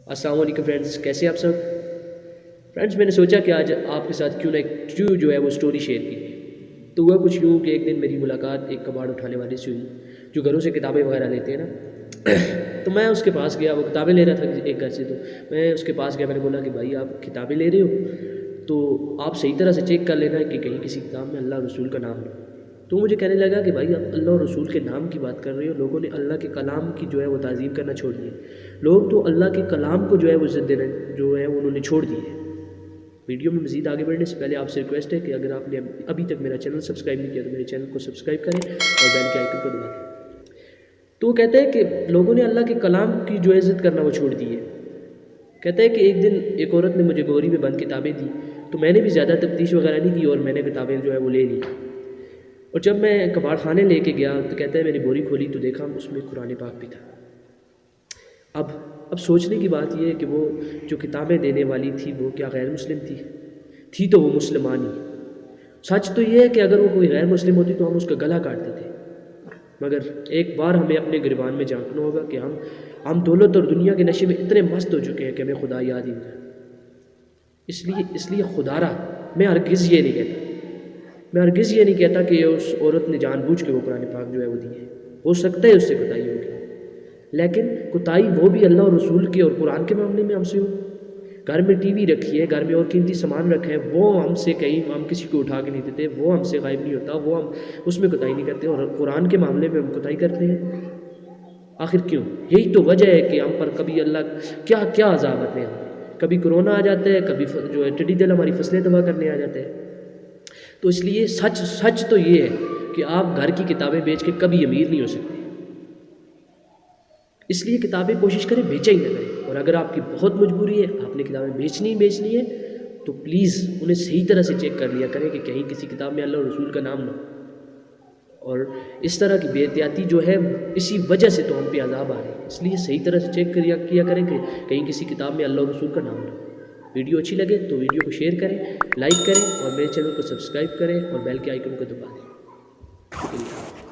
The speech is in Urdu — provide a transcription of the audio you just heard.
السلام علیکم فرینڈز، کیسے آپ سب؟ فرینڈز، میں نے سوچا کہ آج آپ کے ساتھ کیوں نہ ایک ٹرو جو ہے وہ سٹوری شیئر کی۔ تو ہوا کچھ یوں کہ ایک دن میری ملاقات ایک کباڑ اٹھانے والے سے ہوئی جو گھروں سے کتابیں وغیرہ لیتے ہیں نا۔ تو میں اس کے پاس گیا، وہ کتابیں لے رہا تھا ایک گھر سے، تو میں اس کے پاس گیا، میں نے بولا کہ بھائی آپ کتابیں لے رہے ہو تو آپ صحیح طرح سے چیک کر لینا کہ کہیں کسی کتاب میں اللہ اور رسول کا نام نہ۔ تو مجھے کہنے لگا کہ بھائی آپ اللہ اور رسول کے نام کی بات کر رہے ہو، لوگوں نے اللہ کے کلام کی جو ہے وہ تعظیم کرنا چھوڑ دی ہے۔ لوگ تو اللہ کے کلام کو جو ہے وہ عزت دینا جو ہے انہوں نے چھوڑ دی ہے۔ ویڈیو میں مزید آگے بڑھنے سے پہلے آپ سے ریکویسٹ ہے کہ اگر آپ نے ابھی تک میرا چینل سبسکرائب نہیں کیا تو میرے چینل کو سبسکرائب کریں اور بیل کے آئیکن کو دبا دیں۔ تو وہ کہتا ہے کہ لوگوں نے اللہ کے کلام کی جو عزت کرنا وہ چھوڑ دی ہے۔ کہتا ہے کہ ایک دن ایک عورت نے مجھے بوری میں بند کتابیں دی، تو میں نے بھی زیادہ تفتیش وغیرہ نہیں کی اور میں نے کتابیں جو ہے وہ لے لی۔ اور جب میں کباڑ خانے لے کے گیا تو کہتا ہے میں نے بوری کھولی تو دیکھا اس میں قرآن پاک بھی تھا۔ اب سوچنے کی بات یہ ہے کہ وہ جو کتابیں دینے والی تھی وہ کیا غیر مسلم تھی تو وہ مسلمان ہی۔ سچ تو یہ ہے کہ اگر وہ کوئی غیر مسلم ہوتی تو ہم اس کا گلا کاٹتے تھے، مگر ایک بار ہمیں اپنے گریبان میں جھانکنا ہوگا کہ ہم دولت اور دنیا کے نشے میں اتنے مست ہو چکے ہیں کہ ہمیں خدا یاد ہی نہیں رہا۔ اس لیے خدا رہا میں ہرگز یہ نہیں کہتا کہ اس عورت نے جان بوجھ کے وہ قرآن پاک جو ہے وہ دی ہے۔ ہو سکتا ہے اس سے کوتاہی ہوگی، لیکن کوتاہی وہ بھی اللہ اور رسول کے اور قرآن کے معاملے میں ہم سے ہو۔ گھر میں ٹی وی رکھی ہے، گھر میں اور قیمتی سامان رکھا ہے، وہ ہم کسی کو اٹھا کے نہیں دیتے، وہ ہم سے غائب نہیں ہوتا، وہ ہم اس میں کوتاہی نہیں کرتے، اور قرآن کے معاملے میں ہم کوتاہی کرتے ہیں۔ آخر کیوں؟ یہی تو وجہ ہے کہ ہم پر کبھی اللہ کیا عذاب آتے ہیں۔ کبھی کرونا آ جاتا ہے، کبھی جو ہے ٹڈی دل ہماری فصلیں تباہ کرنے آ جاتے ہیں۔ تو اس لیے سچ تو یہ ہے کہ آپ گھر کی کتابیں بیچ کے کبھی امیر نہیں ہو سکتے۔ اس لیے کتابیں کوشش کریں بیچا ہی نہ کریں، اور اگر آپ کی بہت مجبوری ہے، آپ نے کتابیں بیچنی ہے تو پلیز انہیں صحیح طرح سے چیک کر لیا کریں کہ کہیں کسی کتاب میں اللہ اور رسول کا نام نہ ہو۔ اور اس طرح کی بے احتیاطی جو ہے اسی وجہ سے تو ہم پہ عذاب آ رہے ہیں۔ اس لیے صحیح طرح سے چیک کیا کریں کہ کہیں کسی کتاب میں اللہ اور رسول کا نام نہ ہو۔ ویڈیو اچھی لگے تو ویڈیو کو شیئر کریں، لائک کریں اور میرے چینل کو سبسکرائب کریں اور بیل کے آئیکن کو دبا دیں۔ شکریہ۔